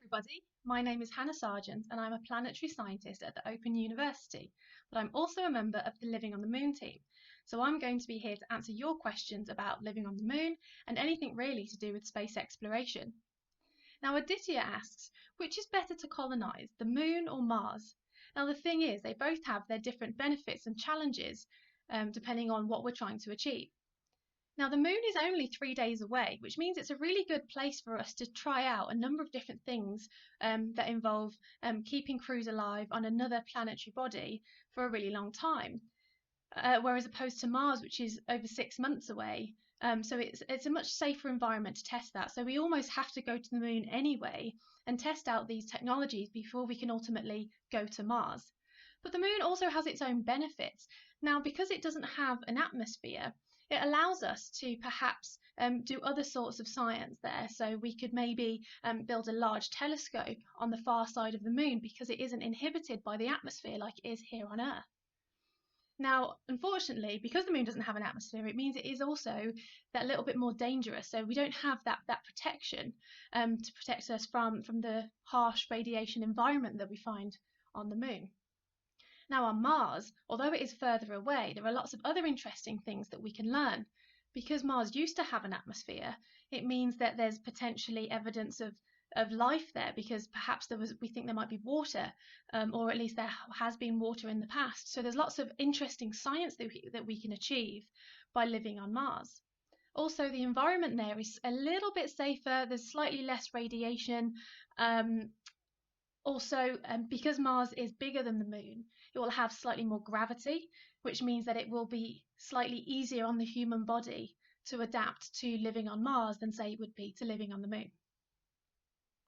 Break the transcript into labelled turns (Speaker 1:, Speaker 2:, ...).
Speaker 1: everybody. My name is Hannah Sargeant and I'm a planetary scientist at the Open University, but I'm also a member of the Living on the Moon team. So I'm going to be here to answer your questions about living on the moon and anything really to do with space exploration. Now, Aditya asks, which is better to colonize, the moon or Mars? Now, the thing is, they both have their different benefits and challenges depending on what we're trying to achieve. Now, the moon is only 3 days away, which means it's a really good place for us to try out a number of different things that involve keeping crews alive on another planetary body for a really long time. Whereas opposed to Mars, which is over 6 months away, so it's a much safer environment to test that. So we almost have to go to the moon anyway and test out these technologies before we can ultimately go to Mars. But the moon also has its own benefits. Now, because it doesn't have an atmosphere, it allows us to perhaps do other sorts of science there. So we could maybe build a large telescope on the far side of the moon because it isn't inhibited by the atmosphere like it is here on Earth. Now, unfortunately, because the moon doesn't have an atmosphere, it means it is also that little bit more dangerous. So we don't have that protection to protect us from the harsh radiation environment that we find on the moon. Now, on Mars, although it is further away, there are lots of other interesting things that we can learn. Because Mars used to have an atmosphere, it means that there's potentially evidence of life there, because perhaps we think there might be water, or at least there has been water in the past. So there's lots of interesting science that we can achieve by living on Mars. Also, the environment there is a little bit safer. There's slightly less radiation. Also, because Mars is bigger than the moon, it will have slightly more gravity, which means that it will be slightly easier on the human body to adapt to living on Mars than, say, it would be to living on the moon.